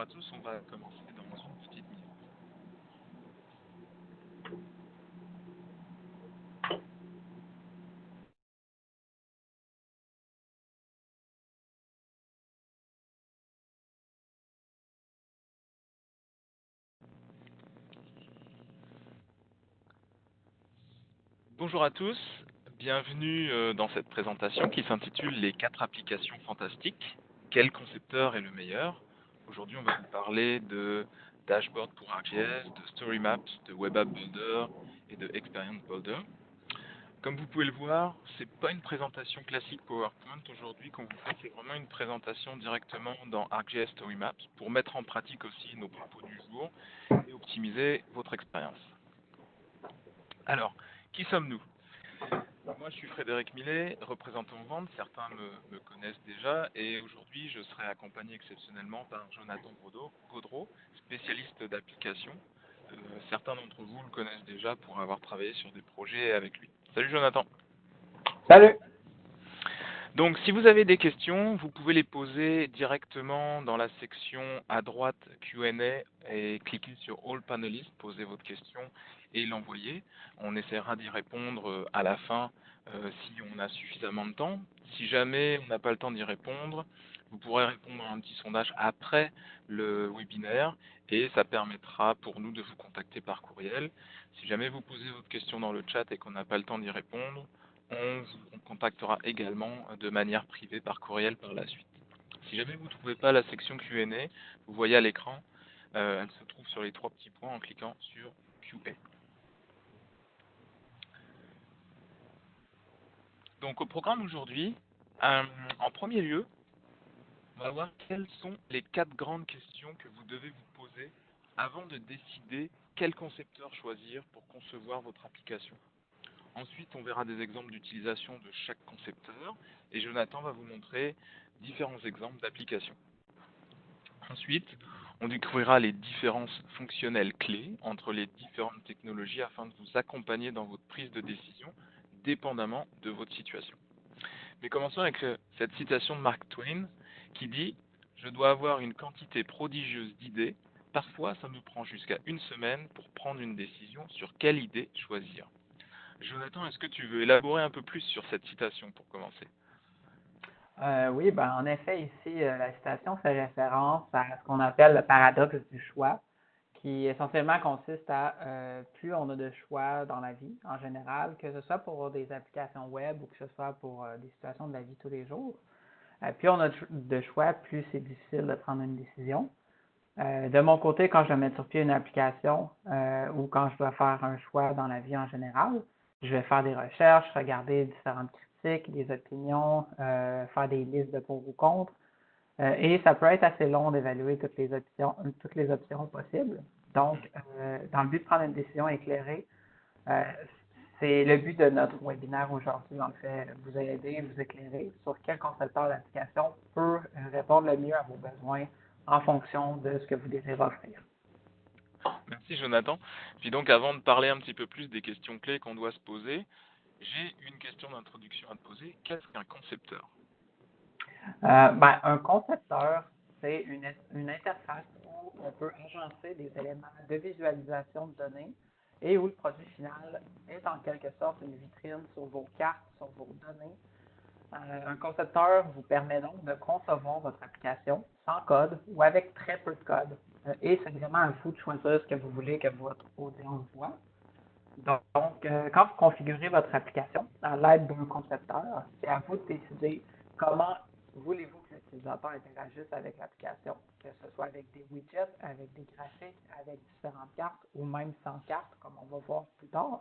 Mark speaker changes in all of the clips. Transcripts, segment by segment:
Speaker 1: à tous, on va commencer dans une petite minute. Bonjour à tous, bienvenue dans cette présentation qui s'intitule Les 4 applications fantastiques. Quel concepteur est le meilleur? Aujourd'hui, on va vous parler de Dashboard pour ArcGIS, de Story Maps, de Web App Builder et de Experience Builder. Comme vous pouvez le voir, c'est pas une présentation classique PowerPoint aujourd'hui qu'on vous fait, c'est vraiment une présentation directement dans ArcGIS Story Maps pour mettre en pratique aussi nos propos du jour et optimiser votre expérience. Alors, qui sommes-nous? Moi, je suis Frédéric Millet, représentant vente. Certains me connaissent déjà. Et aujourd'hui, je serai accompagné exceptionnellement par Jonathan Gaudreau, spécialiste d'application. Certains d'entre vous le connaissent déjà pour avoir travaillé sur des projets avec lui. Salut Jonathan.
Speaker 2: Salut!
Speaker 1: Donc, si vous avez des questions, vous pouvez les poser directement dans la section à droite Q&A et cliquez sur All Panelists, posez votre question et l'envoyer. On essaiera d'y répondre à la fin si on a suffisamment de temps. Si jamais on n'a pas le temps d'y répondre, vous pourrez répondre à un petit sondage après le webinaire et ça permettra pour nous de vous contacter par courriel. Si jamais vous posez votre question dans le chat et qu'on n'a pas le temps d'y répondre, on vous contactera également de manière privée par courriel par la suite. Si jamais vous ne trouvez pas la section Q&A, vous voyez à l'écran, elle se trouve sur les 3 petits points en cliquant sur Q&A. Donc au programme aujourd'hui, en premier lieu, on va voir quelles sont les 4 grandes questions que vous devez vous poser avant de décider quel concepteur choisir pour concevoir votre application. Ensuite, on verra des exemples d'utilisation de chaque concepteur et Jonathan va vous montrer différents exemples d'applications. Ensuite, on découvrira les différences fonctionnelles clés entre les différentes technologies afin de vous accompagner dans votre prise de décision, dépendamment de votre situation. Mais commençons avec cette citation de Mark Twain qui dit « Je dois avoir une quantité prodigieuse d'idées. Parfois, ça me prend jusqu'à 1 semaine pour prendre une décision sur quelle idée choisir. » Jonathan, est-ce que tu veux élaborer un peu plus sur cette citation pour commencer?
Speaker 2: Oui, ben, en effet, ici, la citation fait référence à ce qu'on appelle le paradoxe du choix, qui essentiellement consiste à plus on a de choix dans la vie en général, que ce soit pour des applications web ou que ce soit pour des situations de la vie tous les jours, plus on a de choix, plus c'est difficile de prendre une décision. De mon côté, quand je dois mettre sur pied une application ou quand je dois faire un choix dans la vie en général, je vais faire des recherches, regarder différentes critiques, des opinions, faire des listes de pour ou contre. Et ça peut être assez long d'évaluer toutes les options possibles. Donc, dans le but de prendre une décision éclairée, c'est le but de notre webinaire aujourd'hui, en fait, vous aider, vous éclairer sur quel concepteur d'application peut répondre le mieux à vos besoins en fonction de ce que vous désirez offrir.
Speaker 1: Merci Jonathan. Puis donc avant de parler un petit peu plus des questions clés qu'on doit se poser, j'ai une question d'introduction à te poser. Qu'est-ce qu'un concepteur?
Speaker 2: Ben, un concepteur, c'est une interface où on peut agencer des éléments de visualisation de données et où le produit final est en quelque sorte une vitrine sur vos cartes, sur vos données. Un concepteur vous permet donc de concevoir votre application sans code ou avec très peu de code. Et c'est vraiment à vous de choisir ce que vous voulez que votre audience voit. Donc, quand vous configurez votre application à l'aide d'un concepteur, c'est à vous de décider comment voulez-vous que l'utilisateur interagisse avec l'application, que ce soit avec des widgets, avec des graphiques, avec différentes cartes ou même sans cartes, comme on va voir plus tard.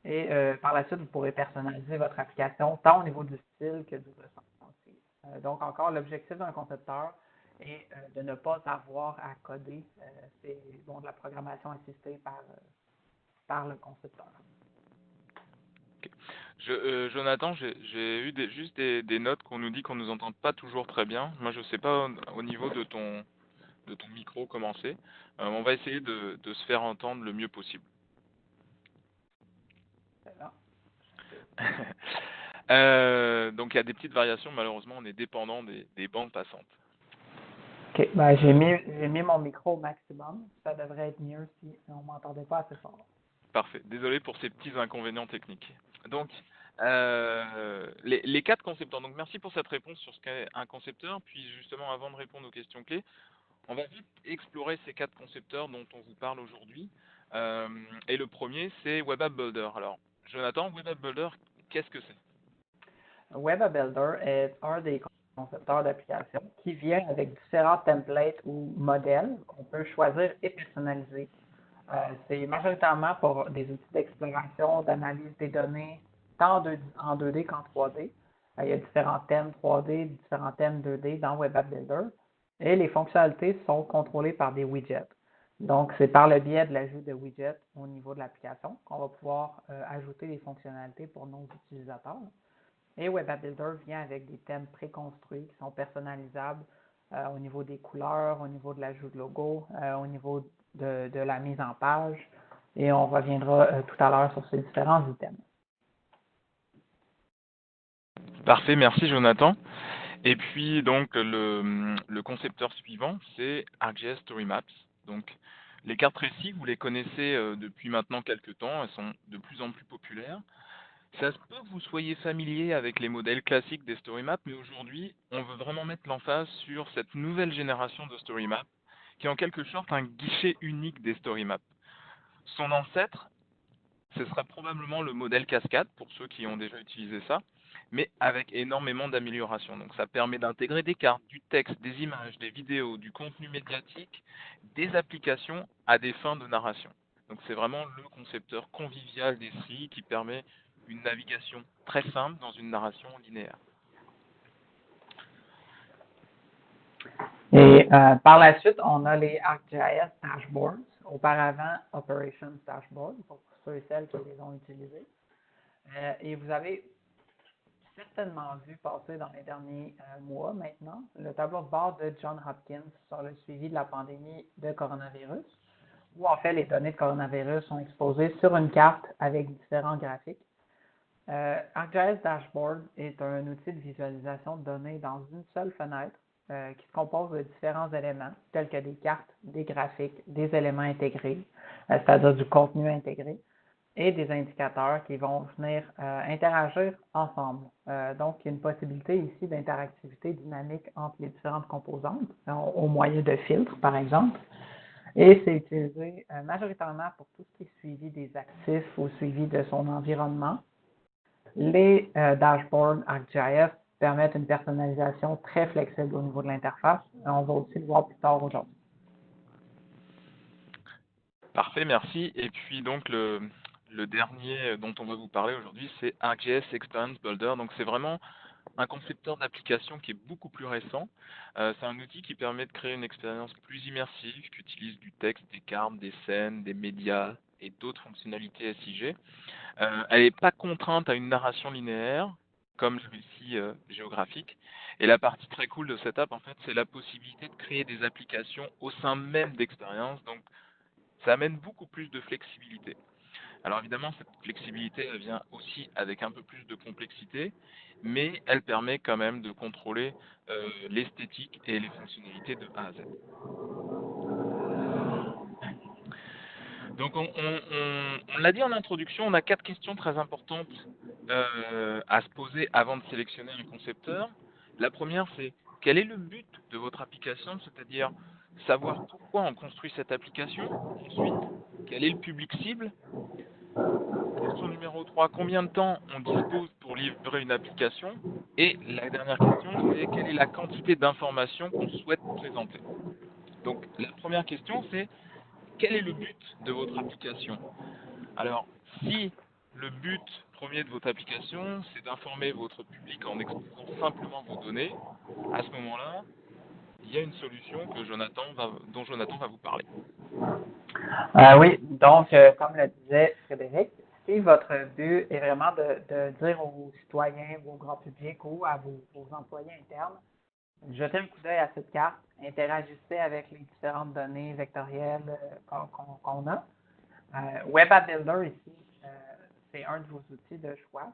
Speaker 2: Et par la suite, vous pourrez personnaliser votre application tant au niveau du style que du ressenti. Donc, encore, l'objectif d'un concepteur est de ne pas avoir à coder. C'est de la programmation assistée par le concepteur.
Speaker 1: Okay. Jonathan, j'ai eu juste des notes qu'on nous dit qu'on nous entend pas toujours très bien. Moi, je sais pas au niveau de ton micro comment c'est. On va essayer de se faire entendre le mieux possible. Donc il y a des petites variations, malheureusement on est dépendant des bandes passantes.
Speaker 2: OK. Ben, j'ai mis mon micro au maximum. Ça devrait être mieux si on m'entendait pas assez fort.
Speaker 1: Parfait. Désolé pour ces petits inconvénients techniques. Donc, les quatre concepteurs. Donc, merci pour cette réponse sur ce qu'est un concepteur. Puis, justement, avant de répondre aux questions clés, on va vite explorer ces quatre concepteurs dont on vous parle aujourd'hui. Et le premier, c'est Web App Builder. Alors, Jonathan, Web App Builder, qu'est-ce que c'est?
Speaker 2: Web App Builder est un des concepteurs d'applications qui vient avec différents templates ou modèles qu'on peut choisir et personnaliser. C'est majoritairement pour des outils d'exploration, d'analyse des données, tant en 2D qu'en 3D. Il y a différents thèmes 3D, différents thèmes 2D dans Web App Builder. Et les fonctionnalités sont contrôlées par des widgets. Donc, c'est par le biais de l'ajout de widgets au niveau de l'application qu'on va pouvoir ajouter des fonctionnalités pour nos utilisateurs. Et Web App Builder vient avec des thèmes préconstruits qui sont personnalisables au niveau des couleurs, au niveau de l'ajout de logo, au niveau de la mise en page. Et on reviendra tout à l'heure sur ces différents items.
Speaker 1: Parfait, merci Jonathan. Et puis donc le concepteur suivant, c'est ArcGIS Story Maps. Donc les cartes récits, vous les connaissez depuis maintenant quelques temps, elles sont de plus en plus populaires. Ça se peut que vous soyez familier avec les modèles classiques des Story Maps, mais aujourd'hui, on veut vraiment mettre l'emphase sur cette nouvelle génération de Story Maps, qui est en quelque sorte un guichet unique des Story Maps. Son ancêtre, ce serait probablement le modèle cascade, pour ceux qui ont déjà utilisé ça, mais avec énormément d'améliorations. Donc ça permet d'intégrer des cartes, du texte, des images, des vidéos, du contenu médiatique, des applications à des fins de narration. Donc c'est vraiment le concepteur convivial d'Esri qui permet une navigation très simple dans une narration linéaire.
Speaker 2: Et par la suite, on a les ArcGIS Dashboards, auparavant Operations Dashboard, pour ceux et celles qui les ont utilisés. Et vous avez certainement vu passer dans les derniers mois maintenant le tableau de bord de John Hopkins sur le suivi de la pandémie de coronavirus, où en fait les données de coronavirus sont exposées sur une carte avec différents graphiques. ArcGIS Dashboard est un outil de visualisation de données dans une seule fenêtre qui se compose de différents éléments, tels que des cartes, des graphiques, des éléments intégrés, c'est-à-dire du contenu intégré, et des indicateurs qui vont venir interagir ensemble. Donc, il y a une possibilité ici d'interactivité dynamique entre les différentes composantes, au moyen de filtres, par exemple. Et c'est utilisé majoritairement pour tout ce qui est suivi des actifs ou suivi de son environnement. Les dashboards ArcGIS permettent une personnalisation très flexible au niveau de l'interface. On va aussi le voir plus tard aujourd'hui.
Speaker 1: Parfait, merci. Et puis donc le dernier dont on va vous parler aujourd'hui, c'est ArcGIS Experience Builder. Donc c'est vraiment un concepteur d'application qui est beaucoup plus récent. C'est un outil qui permet de créer une expérience plus immersive, qui utilise du texte, des cartes, des scènes, des médias et d'autres fonctionnalités SIG. Elle n'est pas contrainte à une narration linéaire, comme le récit géographique. Et la partie très cool de cette app, en fait, c'est la possibilité de créer des applications au sein même d'expériences. Donc, ça amène beaucoup plus de flexibilité. Alors évidemment, cette flexibilité, elle vient aussi avec un peu plus de complexité, mais elle permet quand même de contrôler l'esthétique et les fonctionnalités de A à Z. Donc on l'a dit en introduction, on a 4 questions très importantes à se poser avant de sélectionner un concepteur. La première, c'est quel est le but de votre application, c'est-à-dire savoir pourquoi on construit cette application. Ensuite, quel est le public cible. Question numéro 3, combien de temps on dispose pour livrer une application? Et la dernière question, c'est quelle est la quantité d'informations qu'on souhaite présenter? Donc la première question, c'est quel est le but de votre application? Alors, si le but premier de votre application, c'est d'informer votre public en exposant simplement vos données, à ce moment-là, il y a une solution dont Jonathan va vous parler.
Speaker 2: Oui, donc, comme le disait Frédéric, si votre but est vraiment de dire aux citoyens, au grand public ou à vos employés internes, jetez un coup d'œil à cette carte, interagissez avec les différentes données vectorielles qu'on a. Web App Builder ici, c'est un de vos outils de choix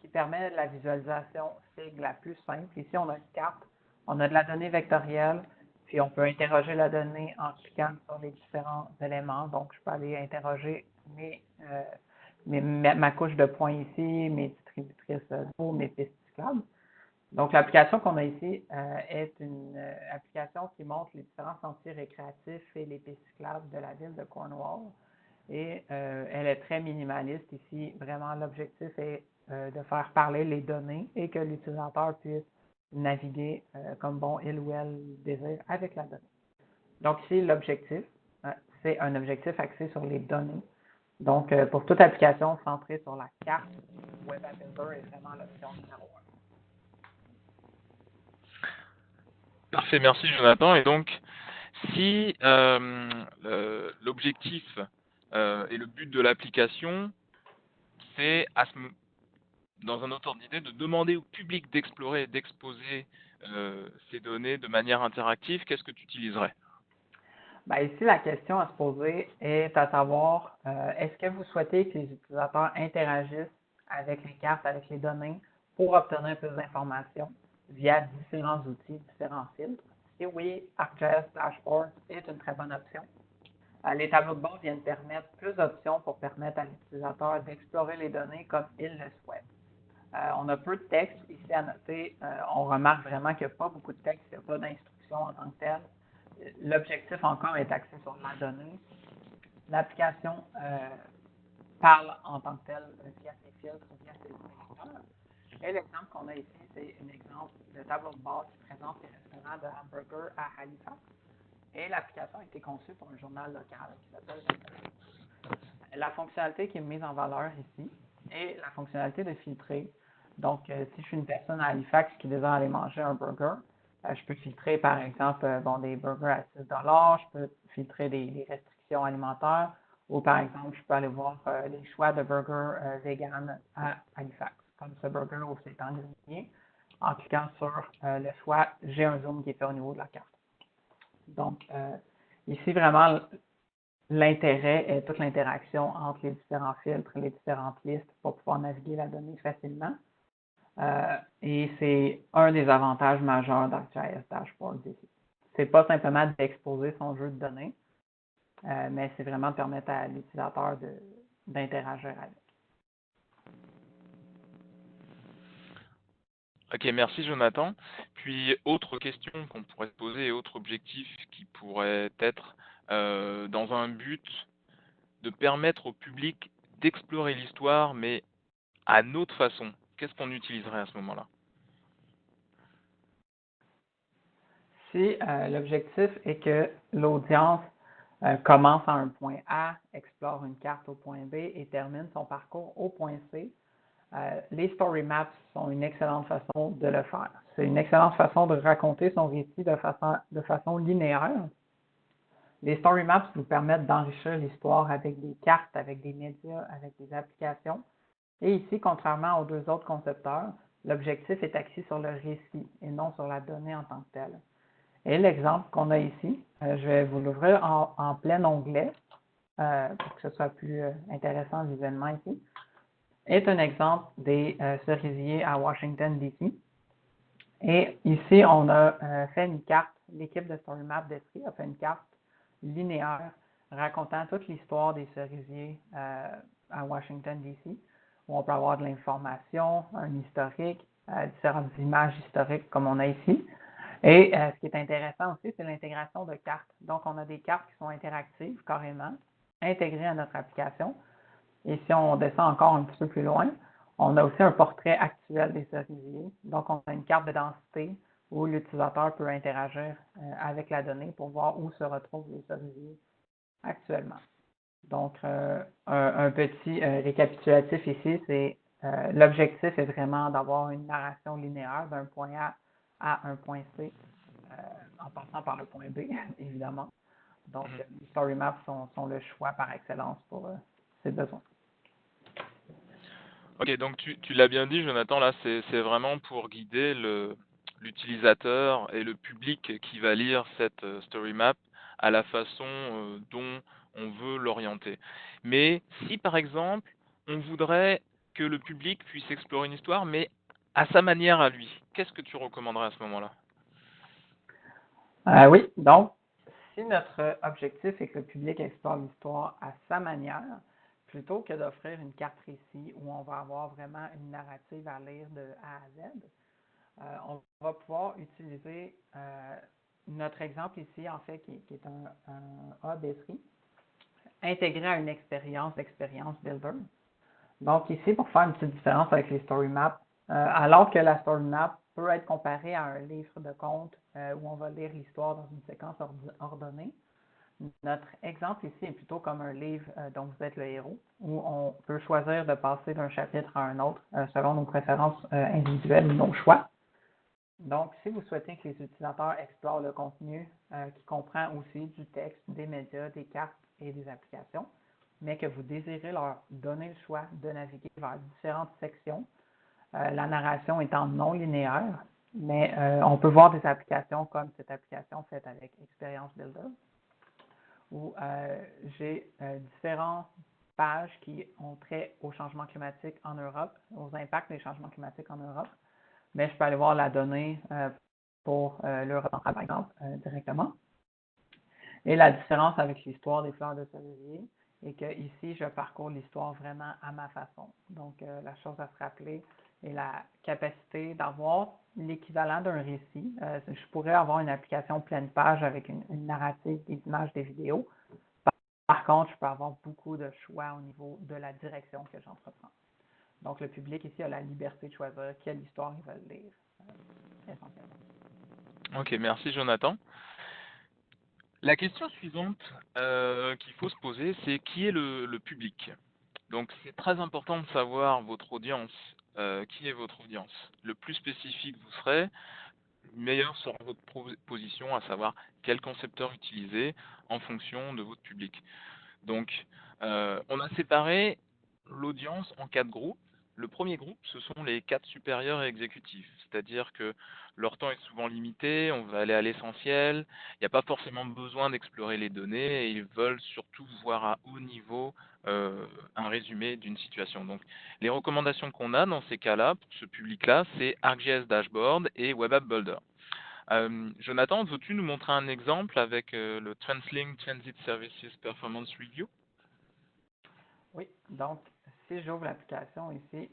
Speaker 2: qui permet la visualisation SIG la plus simple. Ici, on a une carte, on a de la donnée vectorielle, Puis on peut interroger la donnée en cliquant sur les différents éléments. Donc, je peux aller interroger ma couche de points ici, mes distributrices d'eau, mes pistes cyclables. Donc, l'application qu'on a ici est une application qui montre les différents sentiers récréatifs et les pistes cyclables de la ville de Cornwall. Et elle est très minimaliste ici. Vraiment, l'objectif est de faire parler les données et que l'utilisateur puisse naviguer comme bon il ou elle désire avec la donnée. Donc ici, l'objectif, c'est un objectif axé sur les données. Donc, pour toute application centrée sur la carte, Web App Builder est vraiment l'option numéro 1.
Speaker 1: Parfait, merci Jonathan. Et donc, si l'objectif et le but de l'application, c'est dans un autre ordre d'idée, de demander au public d'explorer et d'exposer ces données de manière interactive, qu'est-ce que tu utiliserais?
Speaker 2: Ben, ici, la question à se poser est à savoir, est-ce que vous souhaitez que les utilisateurs interagissent avec les cartes, avec les données, pour obtenir plus d'informations via différents outils, différents filtres? Si oui, ArcGIS Dashboard est une très bonne option. Les tableaux de bord viennent permettre plus d'options pour permettre à l'utilisateur d'explorer les données comme il le souhaite. On a peu de texte ici à noter. On remarque vraiment qu'il n'y a pas beaucoup de texte, il n'y a pas d'instruction en tant que telle. L'objectif encore est axé sur la donnée. L'application parle en tant que telle via ses filtres, via ses sélecteurs. Et l'exemple qu'on a ici, c'est un exemple de tableau de bord qui présente les restaurants de hamburgers à Halifax. Et l'application a été conçue pour un journal local qui s'appelle La fonctionnalité qui est mise en valeur ici est la fonctionnalité de filtrer. Donc, si je suis une personne à Halifax qui désire aller manger un burger, je peux filtrer, par exemple, des burgers à 6 je peux filtrer des restrictions alimentaires, ou par exemple, je peux aller voir les choix de burgers vegan à Halifax, comme ce burger au seitan grillé. En cliquant sur le choix, j'ai un zoom qui est fait au niveau de la carte. Donc, ici, vraiment, l'intérêt est toute l'interaction entre les différents filtres, les différentes listes pour pouvoir naviguer la donnée facilement. Et c'est un des avantages majeurs d'ArcGIS Dashboard ici. C'est pas simplement d'exposer son jeu de données, mais c'est vraiment de permettre à l'utilisateur d'interagir avec.
Speaker 1: Ok, merci Jonathan. Puis, autre question qu'on pourrait se poser et autre objectif qui pourrait être dans un but de permettre au public d'explorer l'histoire, mais à notre façon. Qu'est-ce qu'on utiliserait à ce moment-là?
Speaker 2: Si l'objectif est que l'audience commence à un point A, explore une carte au point B et termine son parcours au point C, les story maps sont une excellente façon de le faire. C'est une excellente façon de raconter son récit de façon linéaire. Les story maps vous permettent d'enrichir l'histoire avec des cartes, avec des médias, avec des applications. Et ici, contrairement aux deux autres concepteurs, l'objectif est axé sur le récit et non sur la donnée en tant que telle. Et l'exemple qu'on a ici, je vais vous l'ouvrir en plein onglet pour que ce soit plus intéressant visuellement ici, est un exemple des cerisiers à Washington, D.C. Et ici, on a fait une carte, l'équipe de StoryMap d'Esprit a fait une carte linéaire racontant toute l'histoire des cerisiers à Washington, D.C., où on peut avoir de l'information, un historique, différentes images historiques comme on a ici. Et ce qui est intéressant aussi, c'est l'intégration de cartes. Donc, on a des cartes qui sont interactives carrément, intégrées à notre application. Et si on descend encore un petit peu plus loin, on a aussi un portrait actuel des cerisiers. Donc, on a une carte de densité où l'utilisateur peut interagir avec la donnée pour voir où se retrouvent les cerisiers actuellement. Donc, un petit récapitulatif ici, c'est l'objectif est vraiment d'avoir une narration linéaire d'un point A à un point C, en passant par le point B, évidemment. Donc, les story maps sont le choix par excellence pour ces besoins.
Speaker 1: Ok, donc tu l'as bien dit, Jonathan, là, c'est vraiment pour guider l'utilisateur et le public qui va lire cette story map à la façon dont on veut l'orienter. Mais si, par exemple, on voudrait que le public puisse explorer une histoire, mais à sa manière à lui, qu'est-ce que tu recommanderais à ce moment-là?
Speaker 2: Oui, donc, si notre objectif est que le public explore l'histoire à sa manière, plutôt que d'offrir une carte récit où on va avoir vraiment une narrative à lire de A à Z, on va pouvoir utiliser notre exemple ici, en fait, qui est un hub Esri, intégré à une d'expérience builder. Donc ici, pour faire une petite différence avec les story maps, alors que la story map peut être comparée à un livre de contes où on va lire l'histoire dans une séquence ordonnée, notre exemple ici est plutôt comme un livre dont vous êtes le héros, où on peut choisir de passer d'un chapitre à un autre selon nos préférences individuelles ou nos choix. Donc, si vous souhaitez que les utilisateurs explorent le contenu qui comprend aussi du texte, des médias, des cartes et des applications, mais que vous désirez leur donner le choix de naviguer vers différentes sections, la narration étant non linéaire, mais on peut voir des applications comme cette application faite avec Experience Builder, où j'ai différentes pages qui ont trait au changement climatique en Europe, aux impacts des changements climatiques en Europe, mais je peux aller voir la donnée pour l'Europe centrale, par exemple, directement. Et la différence avec l'histoire des fleurs de cerisier est que ici, je parcours l'histoire vraiment à ma façon. Donc, la chose à se rappeler est la capacité d'avoir l'équivalent d'un récit. Je pourrais avoir une application pleine page avec une narrative, des images, des vidéos. Par contre, je peux avoir beaucoup de choix au niveau de la direction que j'entreprends. Donc, le public ici a la liberté de choisir quelle histoire ils veulent lire, essentiellement.
Speaker 1: Ok, merci Jonathan. La question suivante qu'il faut se poser, c'est qui est le public? Donc c'est très important de savoir votre audience. Qui est votre audience? Le plus spécifique vous serez, meilleure sera votre position, à savoir quel concepteur utiliser en fonction de votre public. Donc, on a séparé l'audience en 4 groupes. Le premier groupe, ce sont les 4 supérieurs et exécutifs, c'est-à-dire que leur temps est souvent limité, on va aller à l'essentiel, il n'y a pas forcément besoin d'explorer les données et ils veulent surtout voir à haut niveau un résumé d'une situation. Donc, les recommandations qu'on a dans ces cas-là, pour ce public-là, c'est ArcGIS Dashboard et Web App Builder. Jonathan, veux-tu nous montrer un exemple avec le TransLink Transit Services Performance Review?
Speaker 2: Oui, donc si j'ouvre l'application ici,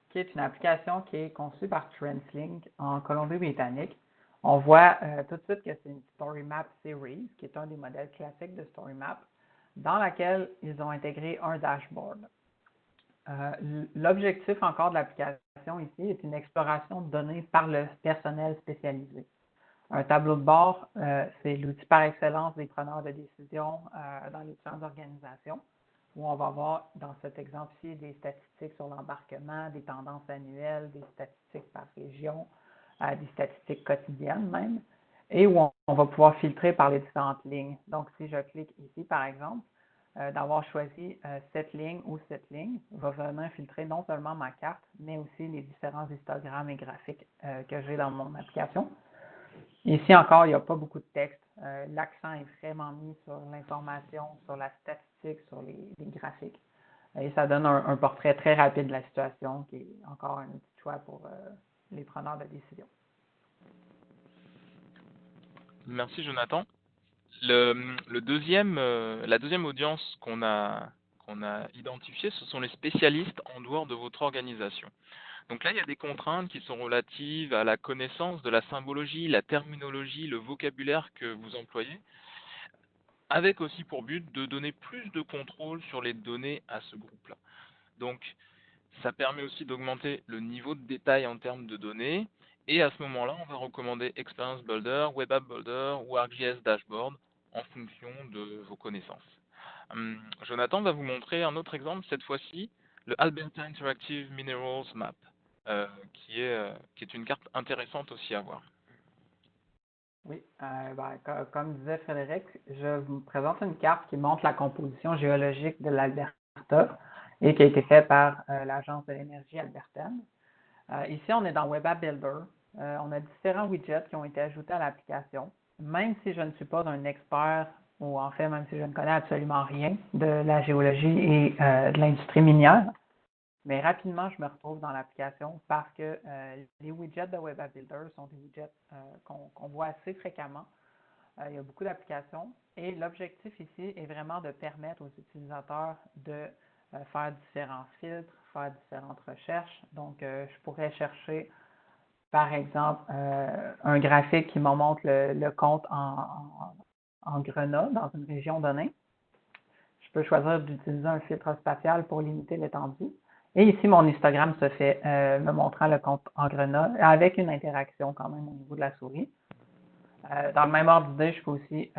Speaker 2: qui est une application qui est conçue par TransLink en Colombie-Britannique, on voit tout de suite que c'est une Story Map Series, qui est un des modèles classiques de Story Map, dans laquelle ils ont intégré un dashboard. L'objectif encore de l'application ici est une exploration de données par le personnel spécialisé. Un tableau de bord, c'est l'outil par excellence des preneurs de décision dans les différentes organisations, où on va voir dans cet exemple-ci des statistiques sur l'embarquement, des tendances annuelles, des statistiques par région, des statistiques quotidiennes même, et où on va pouvoir filtrer par les différentes lignes. Donc, si je clique ici, par exemple, d'avoir choisi cette ligne ou cette ligne va venir filtrer non seulement ma carte, mais aussi les différents histogrammes et graphiques que j'ai dans mon application. Ici encore, il n'y a pas beaucoup de texte. L'accent est vraiment mis sur l'information, sur la statistique, sur les graphiques. Et ça donne un portrait très rapide de la situation, qui est encore un petit choix pour les preneurs de décision.
Speaker 1: Merci Jonathan. La deuxième audience qu'on a identifiée, ce sont les spécialistes en dehors de votre organisation. Donc là, il y a des contraintes qui sont relatives à la connaissance de la symbologie, la terminologie, le vocabulaire que vous employez, avec aussi pour but de donner plus de contrôle sur les données à ce groupe-là. Donc, ça permet aussi d'augmenter le niveau de détail en termes de données. Et à ce moment-là, on va recommander Experience Builder, Web App Builder ou ArcGIS Dashboard en fonction de vos connaissances. Jonathan va vous montrer un autre exemple, cette fois-ci, le Alberta Interactive Minerals Map, qui est une carte intéressante aussi à voir.
Speaker 2: Oui, comme disait Frédéric, je vous présente une carte qui montre la composition géologique de l'Alberta et qui a été faite par l'Agence de l'énergie albertaine. Ici, on est dans Web App Builder. On a différents widgets qui ont été ajoutés à l'application. Même si je ne suis pas un expert, ou en fait, même si je ne connais absolument rien de la géologie et de l'industrie minière, mais rapidement, je me retrouve dans l'application parce que les widgets de Web App Builder sont des widgets qu'on voit assez fréquemment Il y a beaucoup d'applications et l'objectif ici est vraiment de permettre aux utilisateurs de faire différents filtres, faire différentes recherches. Donc, je pourrais chercher, par exemple, un graphique qui me montre le compte en grenat dans une région donnée. Je peux choisir d'utiliser un filtre spatial pour limiter l'étendue. Et ici, mon histogramme se fait me montrant le compte en grenat avec une interaction quand même au niveau de la souris. Dans le même ordre d'idée, je peux aussi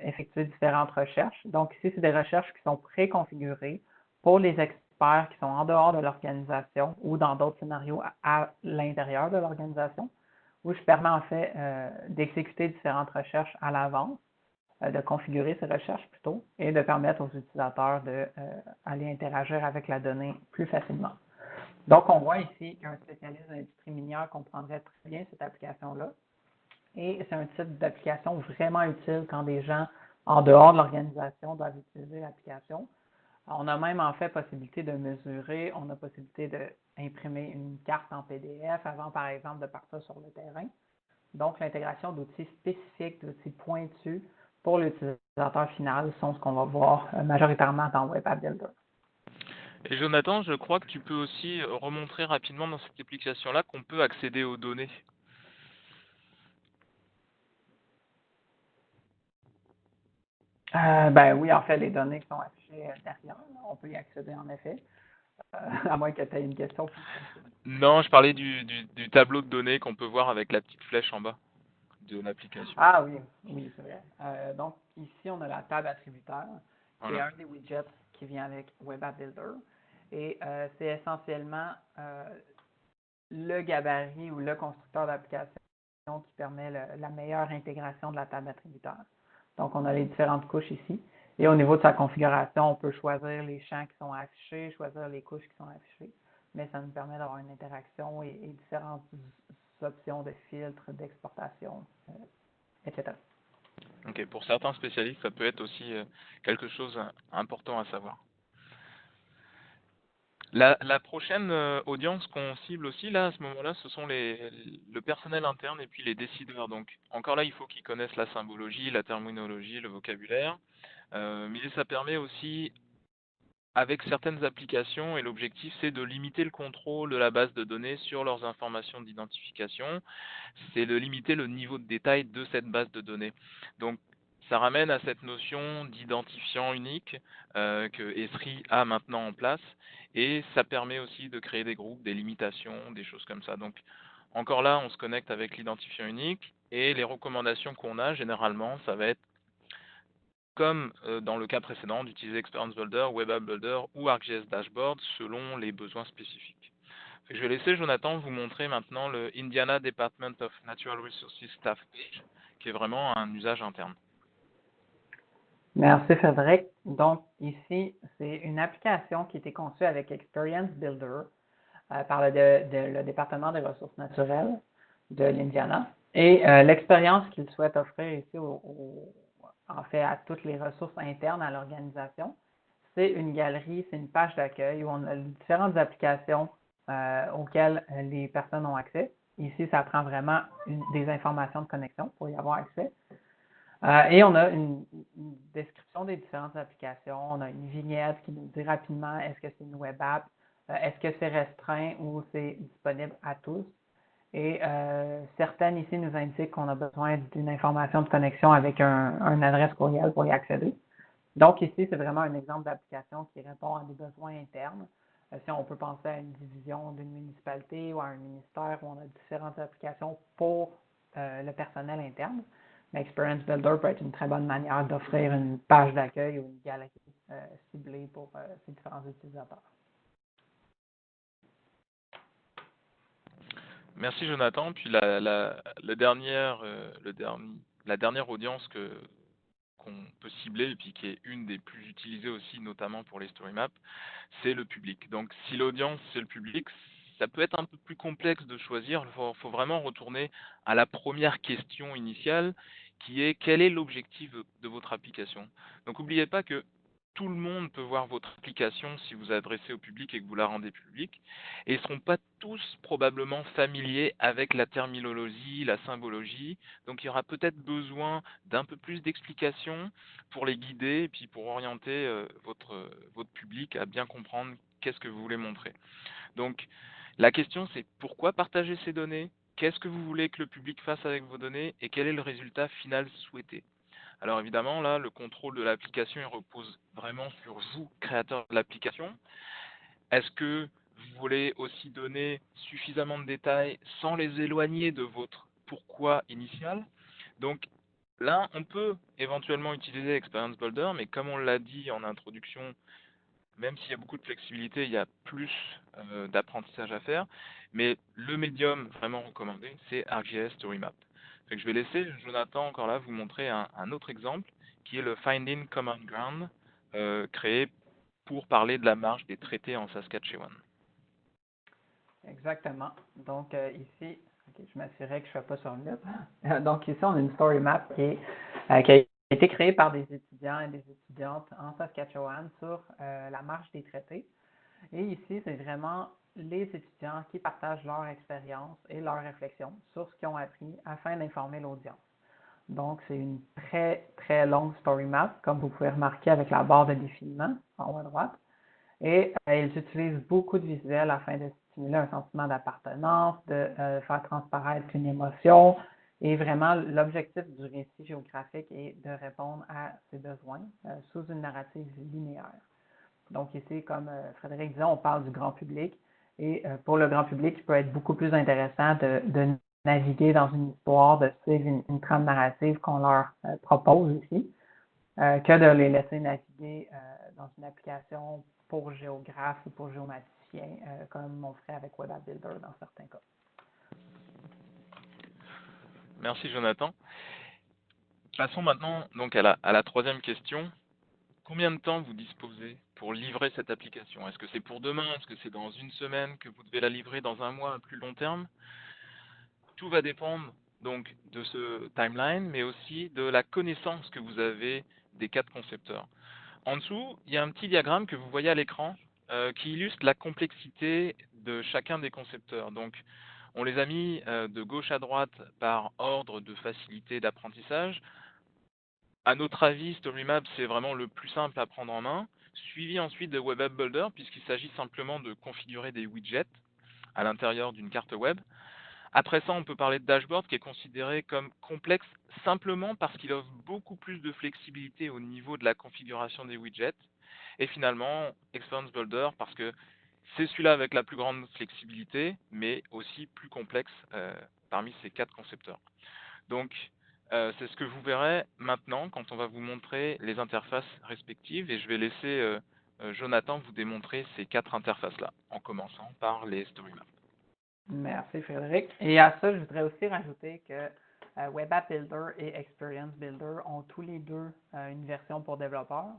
Speaker 2: effectuer différentes recherches. Donc ici, c'est des recherches qui sont préconfigurées pour les experts qui sont en dehors de l'organisation ou dans d'autres scénarios à l'intérieur de l'organisation, où je permets en fait d'exécuter différentes recherches à l'avance, de configurer ces recherches plutôt, et de permettre aux utilisateurs d'aller interagir avec la donnée plus facilement. Donc, on voit ici qu'un spécialiste de l'industrie minière comprendrait très bien cette application-là. Et c'est un type d'application vraiment utile quand des gens en dehors de l'organisation doivent utiliser l'application. On a même en fait possibilité de mesurer, on a possibilité d'imprimer une carte en PDF avant, par exemple, de partir sur le terrain. Donc, l'intégration d'outils spécifiques, d'outils pointus pour l'utilisateur final sont ce qu'on va voir majoritairement dans Web App Builder.
Speaker 1: Et Jonathan, je crois que tu peux aussi remontrer rapidement dans cette application-là qu'on peut accéder aux données.
Speaker 2: Ben oui, en fait, les données qui sont affichées derrière, on peut y accéder en effet, à moins que tu aies une question.
Speaker 1: Non, je parlais du tableau de données qu'on peut voir avec la petite flèche en bas de l'application.
Speaker 2: Ah oui, oui, c'est vrai. Donc ici, on a la table attributaire. C'est
Speaker 1: Voilà.
Speaker 2: un des widgets qui vient avec Web App Builder. Et c'est essentiellement le gabarit ou le constructeur d'application qui permet la meilleure intégration de la table attributaire. Donc, on a les différentes couches ici. Et au niveau de sa configuration, on peut choisir les champs qui sont affichés, choisir les couches qui sont affichées. Mais ça nous permet d'avoir une interaction et différentes options de filtres, d'exportation, etc.
Speaker 1: Ok, pour certains spécialistes, ça peut être aussi quelque chose d'important à savoir. La prochaine audience qu'on cible aussi, là, à ce moment-là, ce sont le personnel interne et puis les décideurs. Donc, encore là, il faut qu'ils connaissent la symbologie, la terminologie, le vocabulaire. Mais ça permet aussi, avec certaines applications, et l'objectif, c'est de limiter le contrôle de la base de données sur leurs informations d'identification. C'est de limiter le niveau de détail de cette base de données. Donc, ça ramène à cette notion d'identifiant unique que Esri a maintenant en place, et ça permet aussi de créer des groupes, des limitations, des choses comme ça. Donc, encore là, on se connecte avec l'identifiant unique, et les recommandations qu'on a, généralement, ça va être comme dans le cas précédent, d'utiliser Experience Builder, Web App Builder ou ArcGIS Dashboard selon les besoins spécifiques. Je vais laisser Jonathan vous montrer maintenant le Indiana Department of Natural Resources Staff Page, qui est vraiment un usage interne.
Speaker 2: Merci Frédéric. Donc ici, c'est une application qui a été conçue avec Experience Builder par le département des ressources naturelles de l'Indiana. Et l'expérience qu'il souhaite offrir ici, en fait, à toutes les ressources internes à l'organisation, c'est une galerie, c'est une page d'accueil où on a différentes applications auxquelles les personnes ont accès. Ici, ça prend vraiment des informations de connexion pour y avoir accès. Et on a une description des différentes applications. On a une vignette qui nous dit rapidement est-ce que c'est une web app, est-ce que c'est restreint ou c'est disponible à tous. Et certaines ici nous indiquent qu'on a besoin d'une information de connexion avec un adresse courriel pour y accéder. Donc ici, c'est vraiment un exemple d'application qui répond à des besoins internes. Si on peut penser à une division d'une municipalité ou à un ministère où on a différentes applications pour le personnel interne, mais Experience Builder peut être une très bonne manière d'offrir une page d'accueil ou une galerie ciblée pour ces différents utilisateurs.
Speaker 1: Merci Jonathan. Puis la dernière audience qu'on peut cibler et puis qui est une des plus utilisées aussi, notamment pour les story maps, c'est le public. Donc si l'audience c'est le public, ça peut être un peu plus complexe de choisir. Il faut vraiment retourner à la première question initiale qui est quel est l'objectif de votre application. Donc n'oubliez pas que tout le monde peut voir votre application si vous adressez au public et que vous la rendez publique, et ils ne seront pas tous probablement familiers avec la terminologie, la symbologie, donc il y aura peut-être besoin d'un peu plus d'explications pour les guider et puis pour orienter votre public à bien comprendre qu'est-ce que vous voulez montrer. Donc la question c'est pourquoi partager ces données, qu'est-ce que vous voulez que le public fasse avec vos données et quel est le résultat final souhaité. Alors évidemment, là, le contrôle de l'application il repose vraiment sur vous, créateur de l'application. Est-ce que vous voulez aussi donner suffisamment de détails sans les éloigner de votre pourquoi initial? Donc là, on peut éventuellement utiliser Experience Builder, mais comme on l'a dit en introduction, même s'il y a beaucoup de flexibilité, il y a plus d'apprentissage à faire. Mais le médium vraiment recommandé, c'est ArcGIS Story Map. Fait que je vais laisser Jonathan encore là vous montrer un autre exemple qui est le Finding Common Ground créé pour parler de la marche des traités en Saskatchewan.
Speaker 2: Exactement. Donc, ici, je m'assurerai que je ne fais pas sur mute. Donc, ici, on a une story map qui a été créée par des étudiants et des étudiantes en Saskatchewan sur la marche des traités. Et ici, c'est vraiment les étudiants qui partagent leur expérience et leurs réflexions sur ce qu'ils ont appris afin d'informer l'audience. Donc, c'est une très, très longue story map, comme vous pouvez remarquer avec la barre de défilement en haut à droite. Et ils utilisent beaucoup de visuels afin de stimuler un sentiment d'appartenance, de faire transparaître une émotion. Et vraiment, l'objectif du récit géographique est de répondre à ces besoins sous une narrative linéaire. Donc ici, comme Frédéric disait, on parle du grand public. Et pour le grand public, il peut être beaucoup plus intéressant de naviguer dans une histoire, de suivre une trame narrative qu'on leur propose ici, que de les laisser naviguer dans une application pour géographe ou pour géomaticien, comme on ferait avec Web App Builder dans certains cas.
Speaker 1: Merci Jonathan. Passons maintenant donc à la troisième question. Combien de temps vous disposez pour livrer cette application? Est-ce que c'est pour demain? Est-ce que c'est dans une semaine que vous devez la livrer dans un mois à plus long terme? Tout va dépendre donc de ce timeline, mais aussi de la connaissance que vous avez des 4 concepteurs. En dessous, il y a un petit diagramme que vous voyez à l'écran qui illustre la complexité de chacun des concepteurs. Donc, on les a mis de gauche à droite par ordre de facilité d'apprentissage. À notre avis, StoryMap, c'est vraiment le plus simple à prendre en main, suivi ensuite de Web App Builder, puisqu'il s'agit simplement de configurer des widgets à l'intérieur d'une carte web. Après ça, on peut parler de dashboard qui est considéré comme complexe simplement parce qu'il offre beaucoup plus de flexibilité au niveau de la configuration des widgets. Et finalement, Experience Builder parce que c'est celui-là avec la plus grande flexibilité, mais aussi plus complexe parmi ces 4 concepteurs. Donc, c'est ce que vous verrez maintenant quand on va vous montrer les interfaces respectives et je vais laisser Jonathan vous démontrer ces 4 interfaces-là, en commençant par les story maps.
Speaker 2: Merci Frédéric. Et à ça, je voudrais aussi rajouter que Web App Builder et Experience Builder ont tous les deux une version pour développeurs.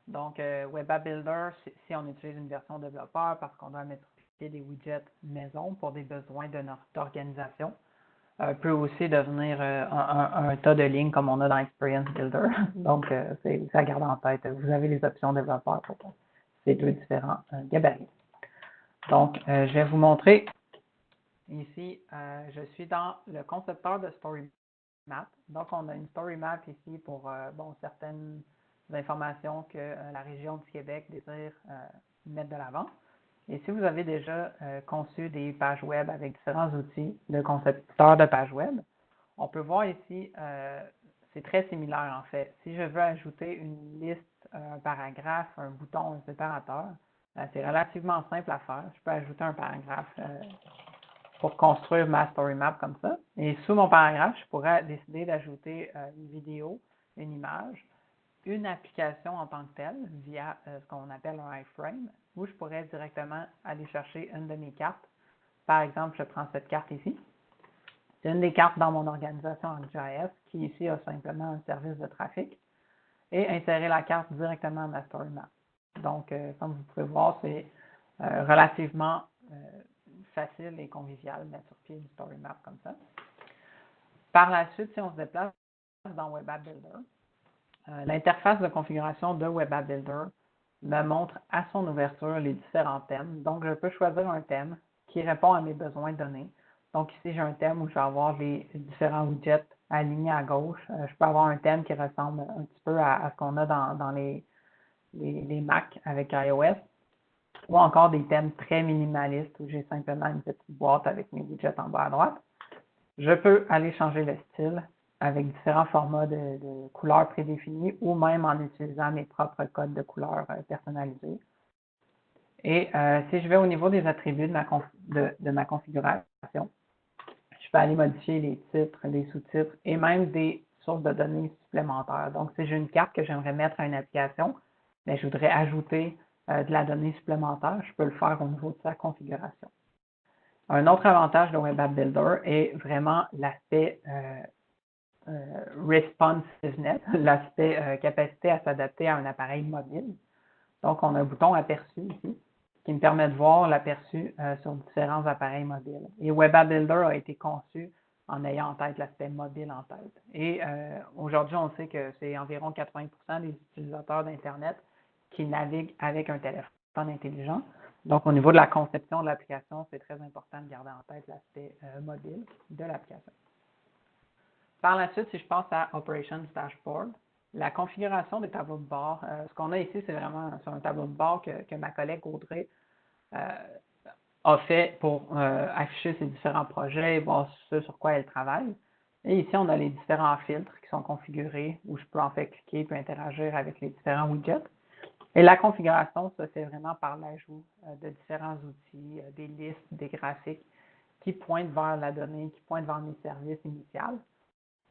Speaker 2: Donc, Web App Builder, si on utilise une version développeur parce qu'on doit mettre des widgets maison pour des besoins de notre organisation, peut aussi devenir un tas de lignes comme on a dans Experience Builder. Donc, c'est aussi à garder en tête. Vous avez les options développeurs pour ces deux différents gabarits. Donc, je vais vous montrer. Ici, je suis dans le concepteur de Story Map. Donc, on a une Story Map ici pour certaines informations que la région du Québec désire mettre de l'avant. Et si vous avez déjà conçu des pages web avec différents outils de concepteur de pages web, on peut voir ici, c'est très similaire en fait. Si je veux ajouter une liste, un paragraphe, un bouton, un séparateur, c'est relativement simple à faire. Je peux ajouter un paragraphe pour construire ma story map comme ça. Et sous mon paragraphe, je pourrais décider d'ajouter une vidéo, une image, une application en tant que telle via ce qu'on appelle un iframe, où je pourrais directement aller chercher une de mes cartes. Par exemple, je prends cette carte ici. C'est une des cartes dans mon organisation ArcGIS qui ici a simplement un service de trafic et insérer la carte directement dans ma story map. Donc, comme vous pouvez voir, c'est relativement facile et convivial de mettre sur pied une story map comme ça. Par la suite, si on se déplace dans Web App Builder, L'interface de configuration de Web App Builder me montre à son ouverture les différents thèmes. Donc, je peux choisir un thème qui répond à mes besoins donnés. Donc, ici, j'ai un thème où je vais avoir les différents widgets alignés à gauche. Je peux avoir un thème qui ressemble un petit peu à ce qu'on a dans les Mac avec iOS, ou encore des thèmes très minimalistes où j'ai simplement une petite boîte avec mes widgets en bas à droite. Je peux aller changer le style avec différents formats de couleurs prédéfinis ou même en utilisant mes propres codes de couleurs personnalisés. Et si je vais au niveau des attributs de ma configuration, je peux aller modifier les titres, les sous-titres et même des sources de données supplémentaires. Donc, si j'ai une carte que j'aimerais mettre à une application, mais je voudrais ajouter de la donnée supplémentaire, je peux le faire au niveau de sa configuration. Un autre avantage de Web App Builder est vraiment l'aspect responsiveness, l'aspect capacité à s'adapter à un appareil mobile. Donc, on a un bouton aperçu ici qui me permet de voir l'aperçu sur différents appareils mobiles. Et Web App Builder a été conçu en ayant en tête l'aspect mobile en tête. Et aujourd'hui, on sait que c'est environ 80% des utilisateurs d'Internet qui naviguent avec un téléphone intelligent. Donc, au niveau de la conception de l'application, c'est très important de garder en tête l'aspect mobile de l'application. Par la suite, si je passe à Operations Dashboard, la configuration des tableaux de bord, ce qu'on a ici, c'est vraiment un tableau de bord que ma collègue Audrey a fait pour afficher ses différents projets et voir ce sur quoi elle travaille. Et ici, on a les différents filtres qui sont configurés où je peux en fait cliquer et interagir avec les différents widgets. Et la configuration se fait vraiment par l'ajout de différents outils, des listes, des graphiques qui pointent vers la donnée, qui pointent vers mes services initiaux.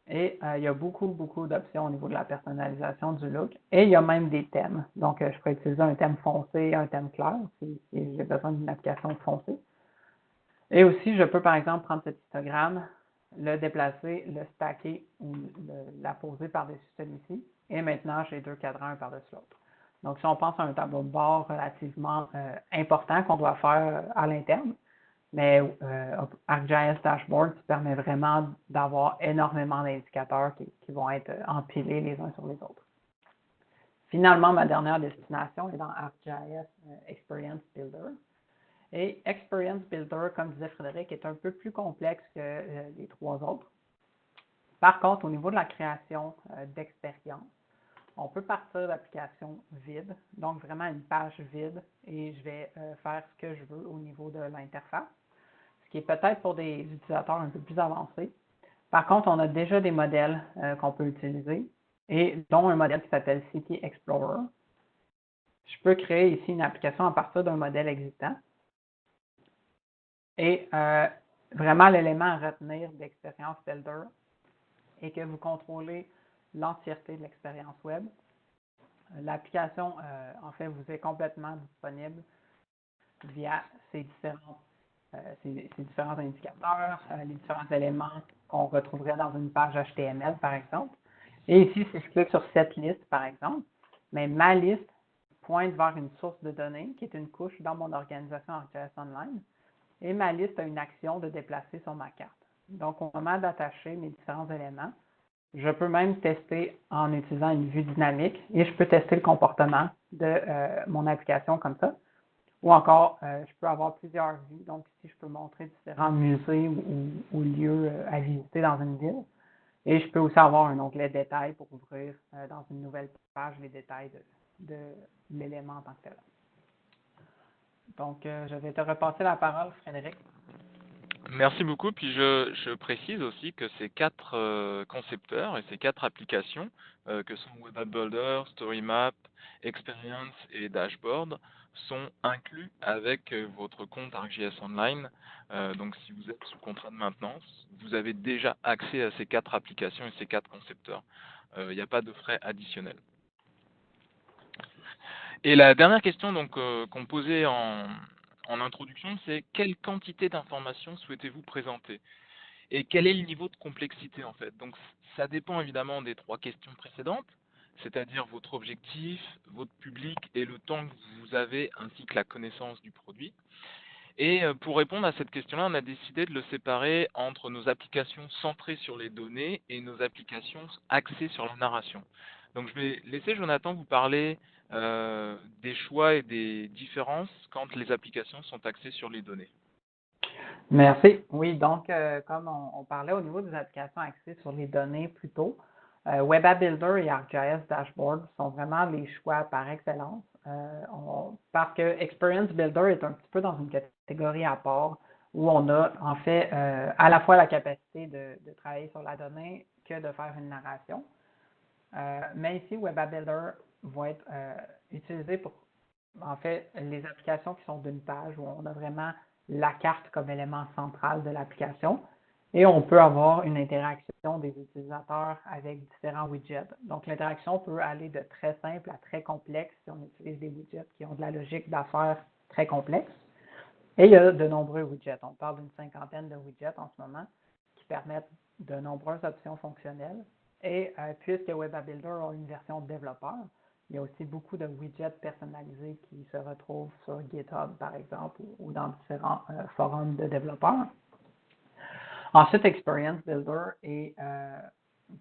Speaker 2: Et il y a beaucoup d'options au niveau de la personnalisation du look. Et il y a même des thèmes. Donc, je peux utiliser un thème foncé, un thème clair, si j'ai besoin d'une application foncée. Et aussi, je peux, par exemple, prendre cet histogramme, le déplacer, le stacker ou la poser par-dessus celui-ci. Et maintenant, j'ai deux cadrans un par-dessus l'autre. Donc, si on pense à un tableau de bord relativement important qu'on doit faire à l'interne, mais ArcGIS Dashboard permet vraiment d'avoir énormément d'indicateurs qui vont être empilés les uns sur les autres. Finalement, ma dernière destination est dans ArcGIS Experience Builder. Et Experience Builder, comme disait Frédéric, est un peu plus complexe que les trois autres. Par contre, au niveau de la création d'expérience, on peut partir d'applications vides, donc vraiment une page vide, et je vais faire ce que je veux au niveau de l'interface, ce qui est peut-être pour des utilisateurs un peu plus avancés. Par contre, on a déjà des modèles qu'on peut utiliser, et dont un modèle qui s'appelle City Explorer. Je peux créer ici une application à partir d'un modèle existant. Et vraiment, l'élément à retenir d'Experience Builder est que vous contrôlez l'entièreté de l'expérience web. L'application, en fait, vous est complètement disponible via ces différents indicateurs, les différents éléments qu'on retrouverait dans une page HTML, par exemple. Et ici, si je clique sur cette liste, par exemple, mais ma liste pointe vers une source de données qui est une couche dans mon organisation ArcGIS Online. Et ma liste a une action de déplacer sur ma carte. Donc, au moment d'attacher mes différents éléments, je peux même tester en utilisant une vue dynamique et je peux tester le comportement de mon application comme ça. Ou encore, je peux avoir plusieurs vues. Donc, ici, je peux montrer différents musées ou lieux à visiter dans une ville. Et je peux aussi avoir un onglet détails pour ouvrir dans une nouvelle page les détails de l'élément en tant que tel. Donc, je vais te repasser la parole, Frédéric.
Speaker 1: Merci beaucoup. Puis je précise aussi que ces quatre concepteurs et ces quatre applications, que sont Web App Builder, StoryMap, Experience et Dashboard, sont inclus avec votre compte ArcGIS Online. Donc, si vous êtes sous contrat de maintenance, vous avez déjà accès à ces quatre applications et ces quatre concepteurs. Il n'y a pas de frais additionnels. Et la dernière question donc qu'on posait en introduction, c'est quelle quantité d'informations souhaitez-vous présenter? Et quel est le niveau de complexité en fait? Donc ça dépend évidemment des trois questions précédentes, c'est-à-dire votre objectif, votre public et le temps que vous avez ainsi que la connaissance du produit. Et pour répondre à cette question-là, on a décidé de le séparer entre nos applications centrées sur les données et nos applications axées sur la narration. Donc je vais laisser Jonathan vous parler des choix et des différences quand les applications sont axées sur les données.
Speaker 2: Merci. Oui, donc, comme on parlait au niveau des applications axées sur les données plus tôt, Web App Builder et ArcGIS Dashboard sont vraiment les choix par excellence. Parce que Experience Builder est un petit peu dans une catégorie à part où on a en fait à la fois la capacité de travailler sur la donnée que de faire une narration. Mais ici, Web App Builder va être utilisé pour, en fait, les applications qui sont d'une page où on a vraiment la carte comme élément central de l'application. Et on peut avoir une interaction des utilisateurs avec différents widgets. Donc, l'interaction peut aller de très simple à très complexe si on utilise des widgets qui ont de la logique d'affaires très complexe. Et il y a de nombreux widgets. On parle d'une cinquantaine de widgets en ce moment qui permettent de nombreuses options fonctionnelles. Et puisque Web App Builder a une version développeur, il y a aussi beaucoup de widgets personnalisés qui se retrouvent sur GitHub, par exemple, ou dans différents forums de développeurs. Ensuite, Experience Builder est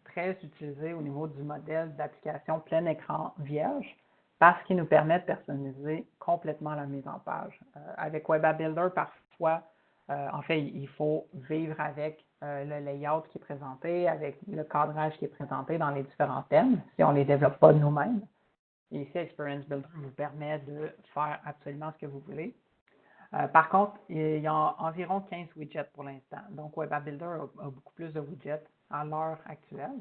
Speaker 2: très utilisé au niveau du modèle d'application plein écran vierge parce qu'il nous permet de personnaliser complètement la mise en page. Avec Web App Builder, parfois, en fait, il faut vivre avec le layout qui est présenté, avec le cadrage qui est présenté dans les différents thèmes, si on ne les développe pas nous-mêmes. Et ici, Experience Builder vous permet de faire absolument ce que vous voulez. Par contre, il y a environ 15 widgets pour l'instant. Donc, Web App Builder a beaucoup plus de widgets à l'heure actuelle.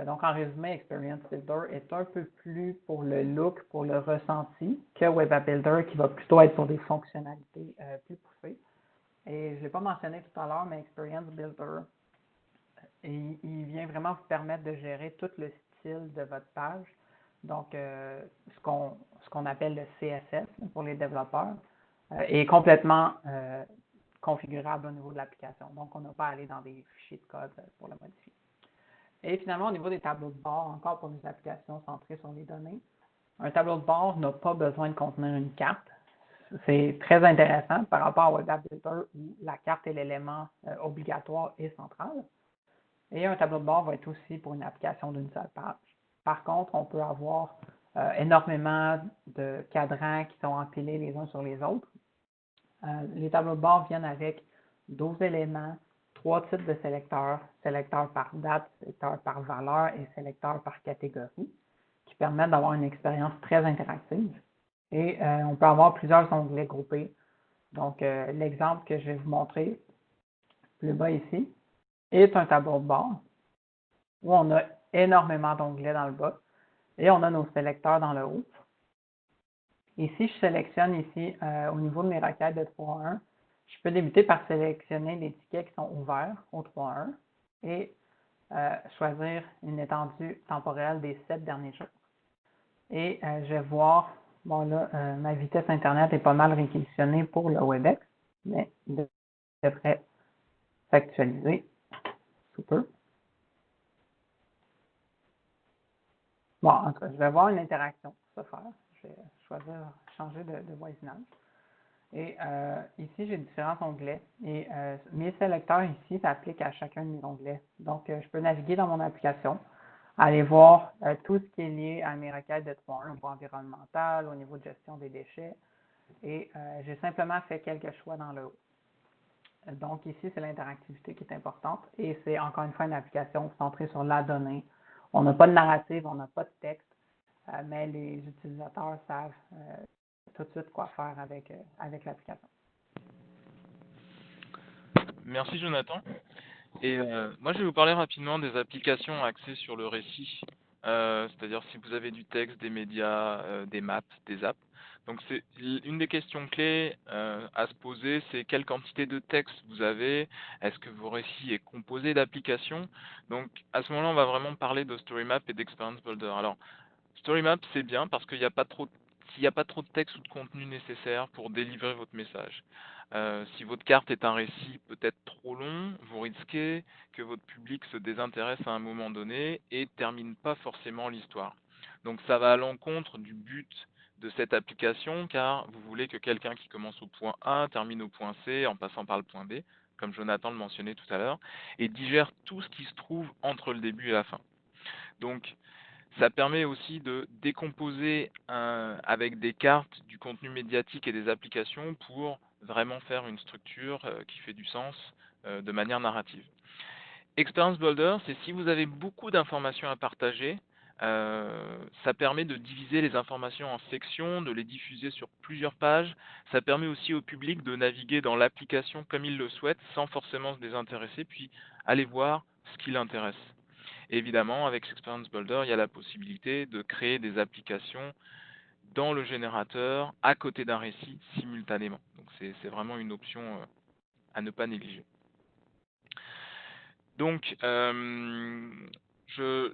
Speaker 2: Donc, en résumé, Experience Builder est un peu plus pour le look, pour le ressenti, que Web App Builder qui va plutôt être pour des fonctionnalités plus poussées. Et je ne l'ai pas mentionné tout à l'heure, mais Experience Builder, il vient vraiment vous permettre de gérer tout le style de votre page. Donc, ce qu'on appelle le CSS pour les développeurs est complètement configurable au niveau de l'application. Donc, on n'a pas à aller dans des fichiers de code pour le modifier. Et finalement, au niveau des tableaux de bord, encore pour les applications centrées sur les données, un tableau de bord n'a pas besoin de contenir une carte. C'est très intéressant par rapport à Web App Builder où la carte est l'élément obligatoire et central. Et un tableau de bord va être aussi pour une application d'une seule page. Par contre, on peut avoir énormément de cadrans qui sont empilés les uns sur les autres. Les tableaux de bord viennent avec 12 éléments, 3 types de sélecteurs, sélecteur par date, sélecteur par valeur et sélecteur par catégorie, qui permettent d'avoir une expérience très interactive. Et on peut avoir plusieurs onglets groupés. Donc, l'exemple que je vais vous montrer plus bas ici est un tableau de bord où on a énormément d'onglets dans le bas et on a nos sélecteurs dans le haut. Et si je sélectionne ici au niveau de mes requêtes de 3.1, je peux débuter par sélectionner les tickets qui sont ouverts au 3.1 et choisir une étendue temporelle des 7 derniers jours. Et je vais voir, bon là, ma vitesse Internet est pas mal réquisitionnée pour le WebEx, mais il devrait s'actualiser sous peu. Bon, en tout cas, je vais voir une interaction pour ce faire. Je vais choisir changer de voisinage. Et ici, j'ai différents onglets. Et mes sélecteurs ici s'appliquent à chacun de mes onglets. Donc, je peux naviguer dans mon application, aller voir tout ce qui est lié à mes requêtes de 3.1 au niveau environnemental, au niveau de gestion des déchets. Et j'ai simplement fait quelques choix dans le haut. Donc, ici, c'est l'interactivité qui est importante. Et c'est encore une fois une application centrée sur la donnée. On n'a pas de narrative, on n'a pas de texte, mais les utilisateurs savent tout de suite quoi faire avec l'application.
Speaker 1: Merci Jonathan. Et moi, je vais vous parler rapidement des applications axées sur le récit, c'est-à-dire si vous avez du texte, des médias, des maps, des apps. Donc, c'est une des questions clés à se poser, c'est quelle quantité de texte vous avez, est-ce que vos récits est composé d'applications. Donc, à ce moment-là, on va vraiment parler de StoryMap et d'Experience Builder. Alors, StoryMap, c'est bien parce qu'il n'y a pas trop, s'il n'y a pas trop de texte ou de contenu nécessaire pour délivrer votre message. Si votre carte est un récit peut-être trop long, vous risquez que votre public se désintéresse à un moment donné et termine pas forcément l'histoire. Donc ça va à l'encontre du but de cette application car vous voulez que quelqu'un qui commence au point A termine au point C en passant par le point B, comme Jonathan le mentionnait tout à l'heure, et digère tout ce qui se trouve entre le début et la fin. Donc Ça permet aussi de décomposer avec des cartes du contenu médiatique et des applications pour vraiment faire une structure qui fait du sens de manière narrative. Experience Builder, c'est si vous avez beaucoup d'informations à partager, ça permet de diviser les informations en sections, de les diffuser sur plusieurs pages. Ça permet aussi au public de naviguer dans l'application comme il le souhaite, sans forcément se désintéresser, puis aller voir ce qui l'intéresse. Évidemment, avec Experience Builder, il y a la possibilité de créer des applications dans le générateur à côté d'un récit simultanément. Donc c'est vraiment une option à ne pas négliger. Donc, je,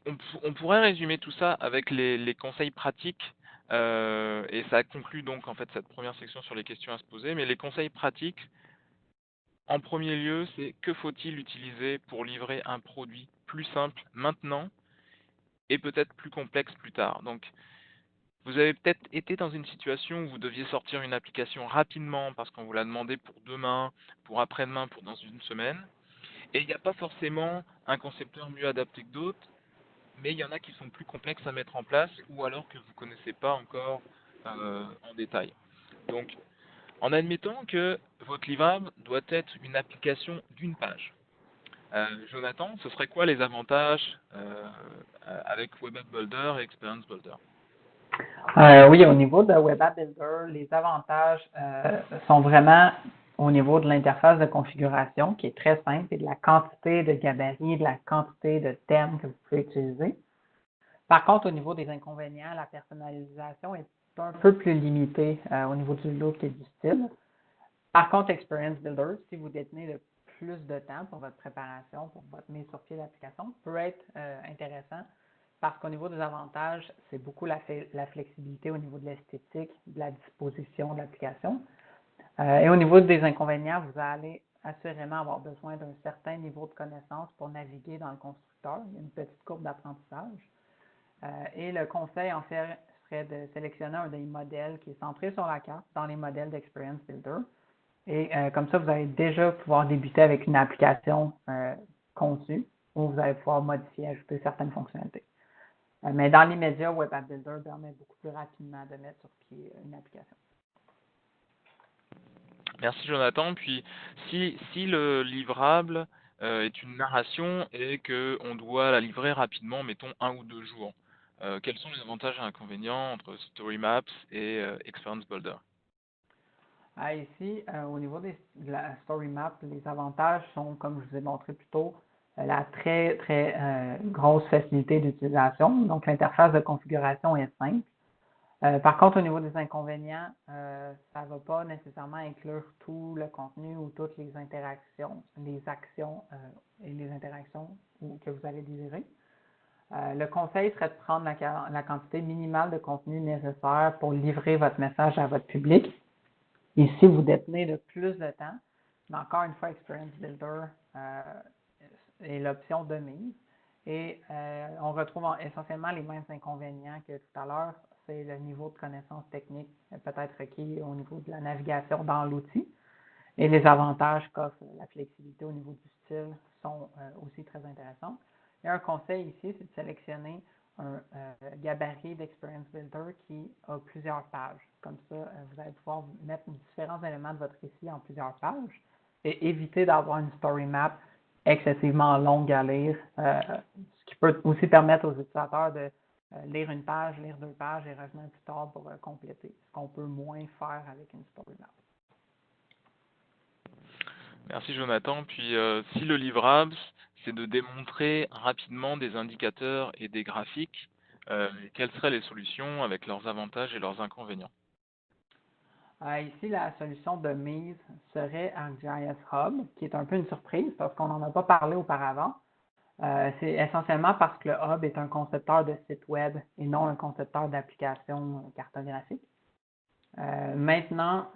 Speaker 1: on pourrait résumer tout ça avec les conseils pratiques, et ça conclut donc en fait cette première section sur les questions à se poser. Mais les conseils pratiques, en premier lieu, c'est que faut-il utiliser pour livrer un produit plus simple maintenant et peut-être plus complexe plus tard. Donc, vous avez peut-être été dans une situation où vous deviez sortir une application rapidement parce qu'on vous l'a demandé pour demain, pour après-demain, pour dans une semaine. Et il n'y a pas forcément un concepteur mieux adapté que d'autres, mais il y en a qui sont plus complexes à mettre en place ou alors que vous ne connaissez pas encore en détail. Donc, en admettant que votre livrable doit être une application d'une page, Jonathan, ce serait quoi les avantages avec Web App Builder et Experience Builder?
Speaker 2: Oui, au niveau de Web App Builder, les avantages sont vraiment au niveau de l'interface de configuration qui est très simple et de la quantité de gabarits, de la quantité de thèmes que vous pouvez utiliser. Par contre, au niveau des inconvénients, la personnalisation est un peu plus limitée au niveau du look et du style. Par contre, Experience Builder, si vous détenez de plus de temps pour votre préparation, pour votre mise sur pied d'application, peut être intéressant parce qu'au niveau des avantages, c'est beaucoup la flexibilité au niveau de l'esthétique, de la disposition de l'application. Et au niveau des inconvénients, vous allez assurément avoir besoin d'un certain niveau de connaissance pour naviguer dans le constructeur. Il y a une petite courbe d'apprentissage. Et le conseil, en fait, serait de sélectionner un des modèles qui est centré sur la carte dans les modèles d'Experience Builder. Et comme ça, vous allez déjà pouvoir débuter avec une application conçue où vous allez pouvoir modifier, ajouter certaines fonctionnalités. Mais dans l'immédiat, Web App Builder permet beaucoup plus rapidement de mettre sur pied une application.
Speaker 1: Merci Jonathan. Puis si le livrable est une narration et qu'on doit la livrer rapidement, mettons 1 ou 2 jours, quels sont les avantages et inconvénients entre Story Maps et Experience Builder?
Speaker 2: Ici, au niveau de la Story Map, les avantages sont, comme je vous ai montré plus tôt, la très, très grosse facilité d'utilisation. Donc, l'interface de configuration est simple. Par contre, au niveau des inconvénients, ça ne va pas nécessairement inclure tout le contenu ou toutes les interactions, les actions et les interactions que vous allez désirer. Le conseil serait de prendre la quantité minimale de contenu nécessaire pour livrer votre message à votre public. Et si vous détenez de plus de temps, mais encore une fois, Experience Builder est l'option de mise. Et on retrouve essentiellement les mêmes inconvénients que tout à l'heure. C'est le niveau de connaissance technique peut-être requis au niveau de la navigation dans l'outil. Et les avantages qu'offre la flexibilité au niveau du style sont aussi très intéressants. Et un conseil ici, c'est de sélectionner un gabarit d'Experience Builder qui a plusieurs pages. Comme ça, vous allez pouvoir mettre différents éléments de votre récit en plusieurs pages et éviter d'avoir une story map excessivement longue à lire, ce qui peut aussi permettre aux utilisateurs de lire une page, lire 2 pages et revenir plus tard pour compléter, ce qu'on peut moins faire avec une story map.
Speaker 1: Merci Jonathan. Puis si le livrable, c'est de démontrer rapidement des indicateurs et des graphiques, quelles seraient les solutions avec leurs avantages et leurs inconvénients?
Speaker 2: Ici, la solution de mise serait ArcGIS Hub, qui est un peu une surprise parce qu'on n'en a pas parlé auparavant. C'est essentiellement parce que le Hub est un concepteur de site web et non un concepteur d'applications cartographiques. Maintenant,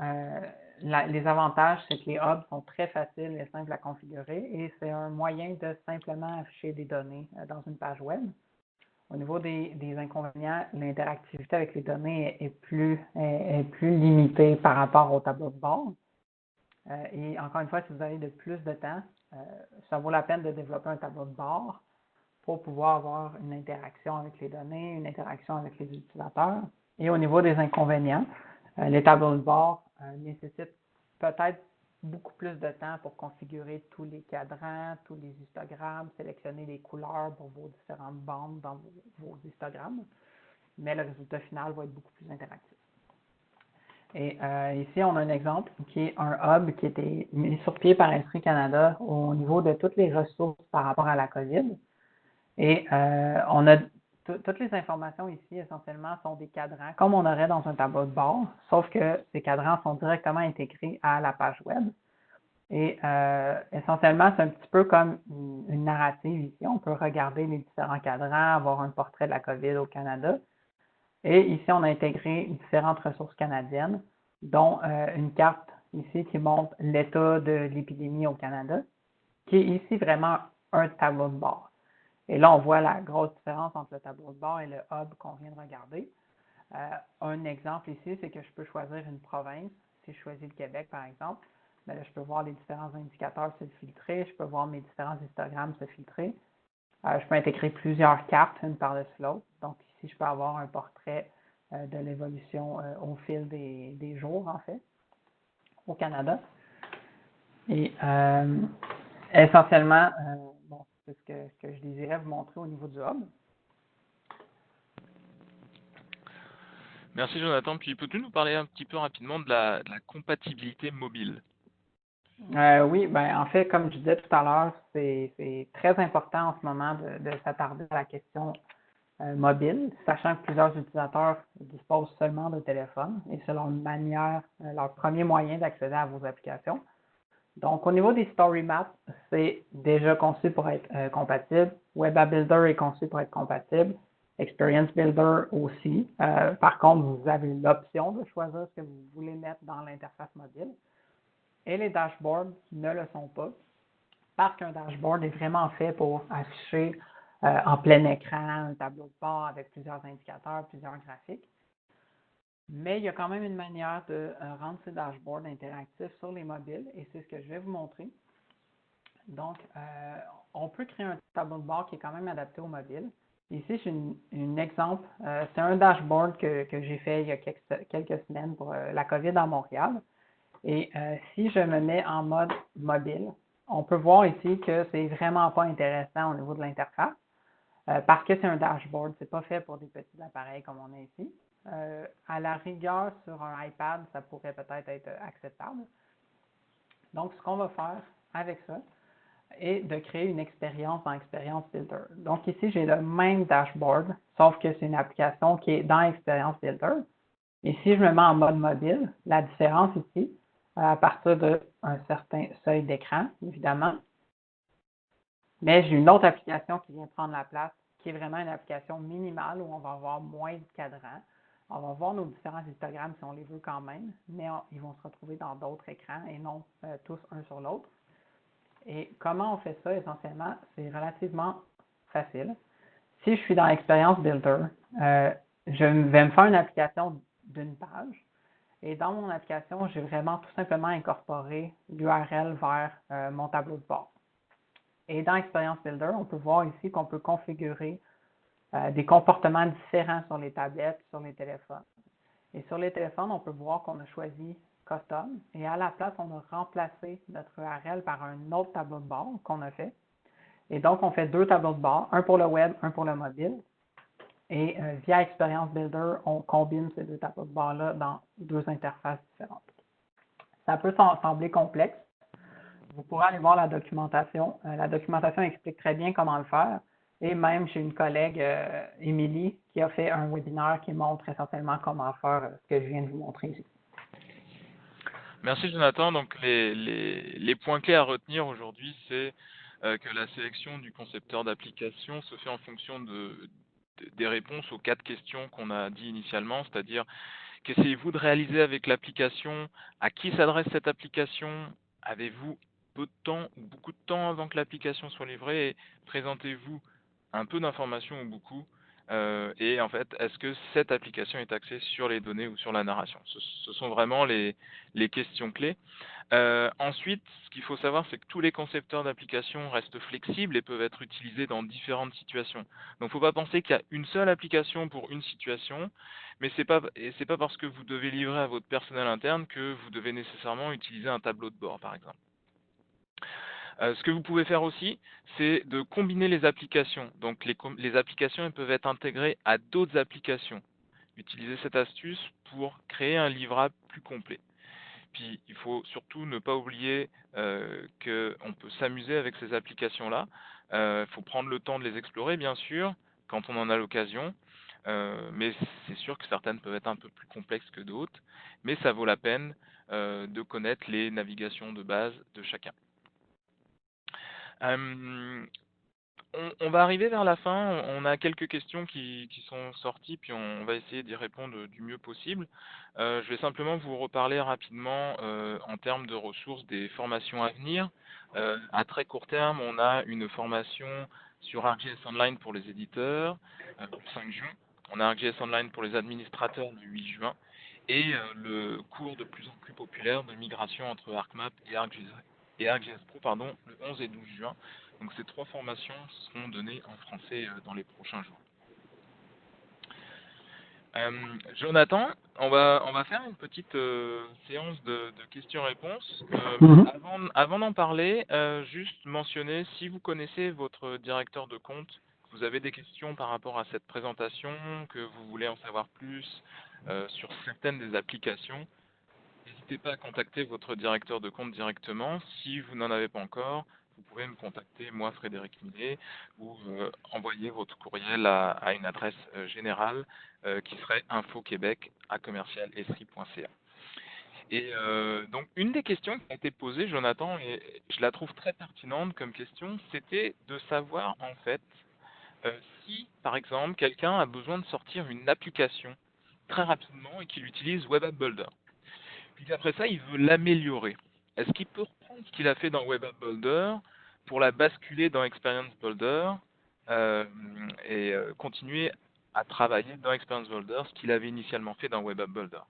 Speaker 2: les avantages, c'est que les hubs sont très faciles et simples à configurer et c'est un moyen de simplement afficher des données dans une page web. Au niveau des inconvénients, l'interactivité avec les données est plus limitée par rapport au tableau de bord. Et encore une fois, si vous avez de plus de temps, ça vaut la peine de développer un tableau de bord pour pouvoir avoir une interaction avec les données, une interaction avec les utilisateurs. Et au niveau des inconvénients, les tableaux de bord nécessitent peut-être beaucoup plus de temps pour configurer tous les cadrans, tous les histogrammes, sélectionner les couleurs pour vos différentes bandes dans vos histogrammes, mais le résultat final va être beaucoup plus interactif. Et ici, on a un exemple qui est un hub qui a été mis sur pied par Instruit Canada au niveau de toutes les ressources par rapport à la COVID. Et on a toutes les informations ici, essentiellement, sont des cadrans, comme on aurait dans un tableau de bord, sauf que ces cadrans sont directement intégrés à la page web. Et essentiellement, c'est un petit peu comme une narrative ici. On peut regarder les différents cadrans, avoir un portrait de la COVID au Canada. Et ici, on a intégré différentes ressources canadiennes, dont une carte ici qui montre l'état de l'épidémie au Canada, qui est ici vraiment un tableau de bord. Et là, on voit la grosse différence entre le tableau de bord et le hub qu'on vient de regarder. Un exemple ici, c'est que je peux choisir une province. Si je choisis le Québec, par exemple, bien là, je peux voir les différents indicateurs se filtrer, je peux voir mes différents histogrammes se filtrer. Je peux intégrer plusieurs cartes, une par-dessus l'autre. Donc ici, je peux avoir un portrait de l'évolution au fil des jours, en fait, au Canada. Et essentiellement, bon, c'est ce que je désirais vous montrer au niveau du hub.
Speaker 1: Merci Jonathan. Puis peux-tu nous parler un petit peu rapidement de la compatibilité mobile?
Speaker 2: Oui, ben en fait, comme je disais tout à l'heure, c'est très important en ce moment de s'attarder à la question mobile, sachant que plusieurs utilisateurs disposent seulement de téléphone et c'est leur manière, leur premier moyen d'accéder à vos applications. Donc, au niveau des story maps, c'est déjà conçu pour être compatible. Web App Builder est conçu pour être compatible. Experience Builder aussi. Par contre, vous avez l'option de choisir ce que vous voulez mettre dans l'interface mobile. Et les dashboards ne le sont pas, parce qu'un dashboard est vraiment fait pour afficher en plein écran un tableau de bord avec plusieurs indicateurs, plusieurs graphiques. Mais il y a quand même une manière de rendre ces dashboards interactifs sur les mobiles et c'est ce que je vais vous montrer. Donc, on peut créer un tableau de bord qui est quand même adapté au mobile. Ici, j'ai un exemple. C'est un dashboard que j'ai fait il y a quelques semaines pour la COVID à Montréal. Et si je me mets en mode mobile, on peut voir ici que c'est vraiment pas intéressant au niveau de l'interface parce que c'est un dashboard. C'est pas fait pour des petits appareils comme on a ici. À la rigueur, sur un iPad, ça pourrait peut-être être acceptable. Donc, ce qu'on va faire avec ça est de créer une expérience dans Experience Builder. Donc, ici, j'ai le même dashboard, sauf que c'est une application qui est dans Experience Builder. Et si je me mets en mode mobile, la différence ici, à partir d'un certain seuil d'écran, évidemment, mais j'ai une autre application qui vient prendre la place, qui est vraiment une application minimale où on va avoir moins de cadrans. On va voir nos différents histogrammes si on les veut quand même, mais ils vont se retrouver dans d'autres écrans et non tous un sur l'autre. Et comment on fait ça essentiellement? C'est relativement facile. Si je suis dans Experience Builder, je vais me faire une application d'une page. Et dans mon application, j'ai vraiment tout simplement incorporé l'URL vers mon tableau de bord. Et dans Experience Builder, on peut voir ici qu'on peut configurer des comportements différents sur les tablettes, sur les téléphones. Et sur les téléphones, on peut voir qu'on a choisi Custom. Et à la place, on a remplacé notre URL par un autre tableau de bord qu'on a fait. Et donc, on fait deux tableaux de bord, un pour le web, un pour le mobile. Et via Experience Builder, on combine ces deux tableaux de bord-là dans deux interfaces différentes. Ça peut sembler complexe. Vous pourrez aller voir la documentation. La documentation explique très bien comment le faire. Et même, j'ai une collègue, Émilie, qui a fait un webinaire qui montre essentiellement comment faire ce que je viens de vous montrer ici.
Speaker 1: Merci Jonathan. Donc les points clés à retenir aujourd'hui, c'est que la sélection du concepteur d'application se fait en fonction des réponses aux 4 questions qu'on a dit initialement, c'est-à-dire qu'essayez-vous de réaliser avec l'application, à qui s'adresse cette application, avez-vous peu de temps ou beaucoup de temps avant que l'application soit livrée et présentez-vous un peu d'informations ou beaucoup Et en fait, est-ce que cette application est axée sur les données ou sur la narration? Ce sont vraiment les questions clés. Ensuite, ce qu'il faut savoir, c'est que tous les concepteurs d'applications restent flexibles et peuvent être utilisés dans différentes situations. Donc, faut pas penser qu'il y a une seule application pour une situation, mais c'est pas parce que vous devez livrer à votre personnel interne que vous devez nécessairement utiliser un tableau de bord, par exemple. Ce que vous pouvez faire aussi, c'est de combiner les applications. Donc, les applications elles peuvent être intégrées à d'autres applications. Utilisez cette astuce pour créer un livrable plus complet. Puis il faut surtout ne pas oublier qu'on peut s'amuser avec ces applications-là. Il faut prendre le temps de les explorer, bien sûr, quand on en a l'occasion. Mais c'est sûr que certaines peuvent être un peu plus complexes que d'autres. Mais ça vaut la peine de connaître les navigations de base de chacun. Euh, on va arriver vers la fin. On a quelques questions qui sont sorties, puis on va essayer d'y répondre du mieux possible. Je vais simplement vous reparler rapidement en termes de ressources des formations à venir. À très court terme, on a une formation sur ArcGIS Online pour les éditeurs le 5 juin. On a ArcGIS Online pour les administrateurs le 8 juin. Et le cours de plus en plus populaire de migration entre ArcMap et ArcGIS Pro, pardon, le 11 et 12 juin. Donc ces trois formations seront données en français dans les prochains jours. Jonathan, on va faire une petite séance de questions-réponses.
Speaker 2: Mhm.
Speaker 1: Avant d'en parler, juste mentionner si vous connaissez votre directeur de compte, que vous avez des questions par rapport à cette présentation, que vous voulez en savoir plus sur certaines des applications, n'hésitez pas à contacter votre directeur de compte directement. Si vous n'en avez pas encore, vous pouvez me contacter, moi, Frédéric Millet, ou envoyer votre courriel à une adresse générale qui serait infoquebec@commercialesri.ca. Et donc, une des questions qui a été posée, Jonathan, et je la trouve très pertinente comme question, c'était de savoir, en fait, si, par exemple, quelqu'un a besoin de sortir une application très rapidement et qu'il utilise Web App Builder. Puis après ça, il veut l'améliorer. Est-ce qu'il peut reprendre ce qu'il a fait dans Web App Builder pour la basculer dans Experience Builder euh, et continuer à travailler dans Experience Builder ce qu'il avait initialement fait dans Web App Builder?